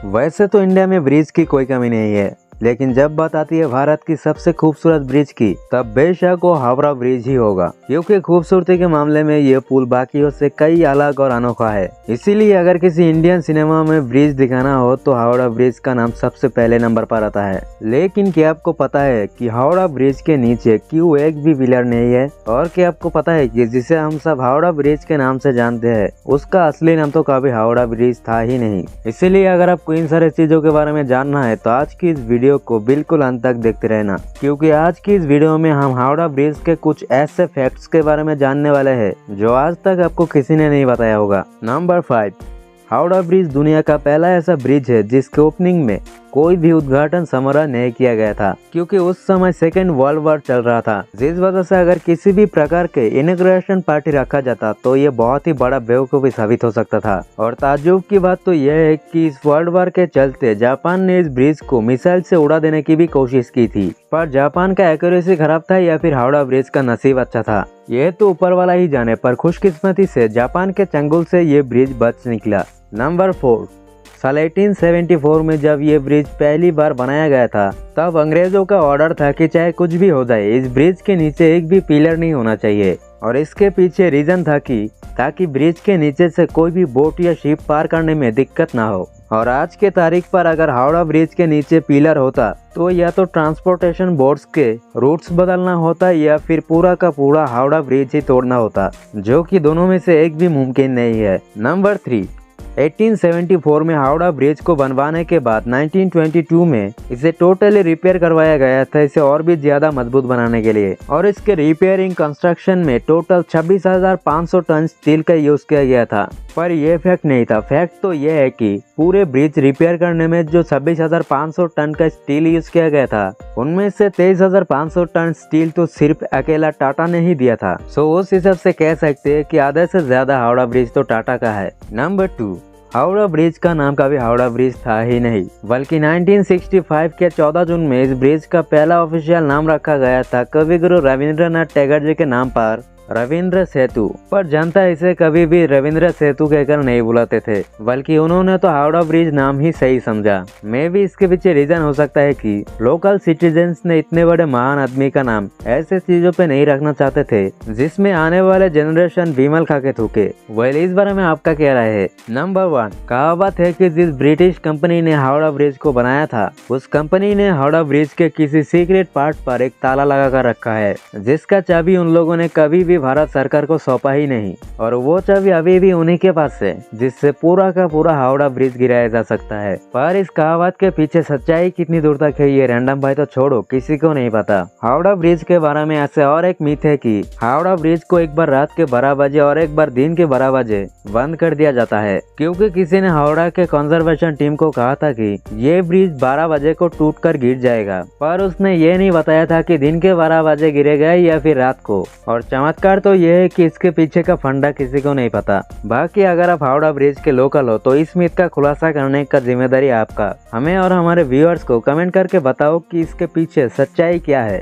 वैसे तो इंडिया में ब्रिज की कोई कमी नहीं है, लेकिन जब बात आती है भारत की सबसे खूबसूरत ब्रिज की, तब बेशक वो हावड़ा ब्रिज ही होगा, क्योंकि खूबसूरती के मामले में ये पुल बाकियों से कई अलग और अनोखा है। इसीलिए अगर किसी इंडियन सिनेमा में ब्रिज दिखाना हो तो हावड़ा ब्रिज का नाम सबसे पहले नंबर पर आता है। लेकिन क्या आपको पता है कि हावड़ा ब्रिज के नीचे क्यों एक भी पिलर नहीं है? और क्या आपको पता है कि जिसे हम सब हावड़ा ब्रिज के नाम से जानते हैं, उसका असली नाम तो कभी हावड़ा ब्रिज था ही नहीं। इसीलिए अगर आपको इन सारे चीजों के बारे में जानना है तो आज की इस वीडियो को बिल्कुल अंत तक देखते रहना, क्योंकि आज की इस वीडियो में हम हावड़ा ब्रिज के कुछ ऐसे फैक्ट्स के बारे में जानने वाले हैं जो आज तक आपको किसी ने नहीं बताया होगा। नंबर 5, हावड़ा ब्रिज दुनिया का पहला ऐसा ब्रिज है जिसके ओपनिंग में कोई भी उद्घाटन समारोह नहीं किया गया था, क्योंकि उस समय सेकेंड वर्ल्ड वॉर चल रहा था, जिस वजह से अगर किसी भी प्रकार के इनॉग्रेशन पार्टी रखा जाता तो ये बहुत ही बड़ा बेवकूफी साबित हो सकता था। और ताज्जुब की बात तो यह है कि इस वर्ल्ड वॉर के चलते जापान ने इस ब्रिज को मिसाइल से उड़ा देने की भी कोशिश की थी, पर जापान का एक्यूरेसी खराब था या फिर हावड़ा ब्रिज का नसीब अच्छा था, यह तो ऊपर वाला ही जाने, पर खुशकिस्मती से जापान के चंगुल से ये ब्रिज बच निकला। नंबर 4, साल 1874 में जब ये ब्रिज पहली बार बनाया गया था, तब अंग्रेजों का ऑर्डर था कि चाहे कुछ भी हो जाए, इस ब्रिज के नीचे एक भी पिलर नहीं होना चाहिए। और इसके पीछे रीजन था कि ताकि ब्रिज के नीचे से कोई भी बोट या शिप पार करने में दिक्कत ना हो। और आज के तारीख पर अगर हावड़ा ब्रिज के नीचे पिलर होता तो या तो ट्रांसपोर्टेशन बोट्स के रूट्स बदलना होता या फिर पूरा का पूरा हावड़ा ब्रिज ही तोड़ना होता, जो कि दोनों में से एक भी मुमकिन नहीं है। नंबर 3, 1874 में हावड़ा ब्रिज को बनवाने के बाद 1922 में इसे टोटली रिपेयर करवाया गया था, इसे और भी ज्यादा मजबूत बनाने के लिए। और इसके रिपेयरिंग कंस्ट्रक्शन में टोटल 26,500 टन स्टील का यूज किया गया था। पर यह फैक्ट नहीं था, फैक्ट तो यह है कि पूरे ब्रिज रिपेयर करने में जो 26,500 टन का स्टील यूज किया गया था, उनमें से 23,500 टन स्टील तो सिर्फ अकेला टाटा ने ही दिया था। सो उस हिसाब से कह सकते हैं कि आधे से ज्यादा हावड़ा ब्रिज तो टाटा का है। नंबर 2, हावड़ा ब्रिज का नाम कभी हावड़ा ब्रिज था ही नहीं, बल्कि 1965 के 14 जून में इस ब्रिज का पहला ऑफिशियल नाम रखा गया था कविगुरु रविंद्रनाथ टैगोर जी के नाम पर, रविंद्र सेतु। पर जनता इसे कभी भी रविंद्र सेतु कहकर नहीं बुलाते थे, बल्कि उन्होंने तो हावड़ा ब्रिज नाम ही सही समझा। मैं भी इसके पीछे रीजन हो सकता है कि लोकल सिटीजन्स ने इतने बड़े महान आदमी का नाम ऐसे चीजों पे नहीं रखना चाहते थे जिसमें आने वाले जनरेशन विमल खा के थूके। वेल, इस बारे में आपका क्या राय है? नंबर 1, कहावत है कि जिस ब्रिटिश कंपनी ने हावड़ा ब्रिज को बनाया था, उस कंपनी ने हावड़ा ब्रिज के किसी सीक्रेट पार्ट पर एक ताला लगा कर रखा है, जिसका चाबी उन लोगों ने कभी भी भारत सरकार को सौंपा ही नहीं, और वो चाबी अभी भी उन्हीं के पास है, जिससे पूरा का पूरा हावड़ा ब्रिज गिराया जा सकता है। पर इस कहावत के पीछे सच्चाई कितनी दूर तक है ये रैंडम भाई तो छोड़ो, किसी को नहीं पता। हावड़ा ब्रिज के बारे में ऐसे और एक मिथ है कि हावड़ा ब्रिज को एक बार रात के 12 बजे और एक बार दिन के 12 बजे बंद कर दिया जाता है, क्योंकि किसी ने हावड़ा के कंजर्वेशन टीम को कहा था कि ये ब्रिज 12 बजे को टूट कर गिर जाएगा, पर उसने ये नहीं बताया था कि दिन के 12 बजे गिरेगा या फिर रात को। और चमत्कार तो यह है कि इसके पीछे का फंडा किसी को नहीं पता। बाकी अगर आप हावड़ा ब्रिज के लोकल हो तो इस मिथ का खुलासा करने का जिम्मेदारी आपका। हमें और हमारे व्यूअर्स को कमेंट करके बताओ कि इसके पीछे सच्चाई क्या है।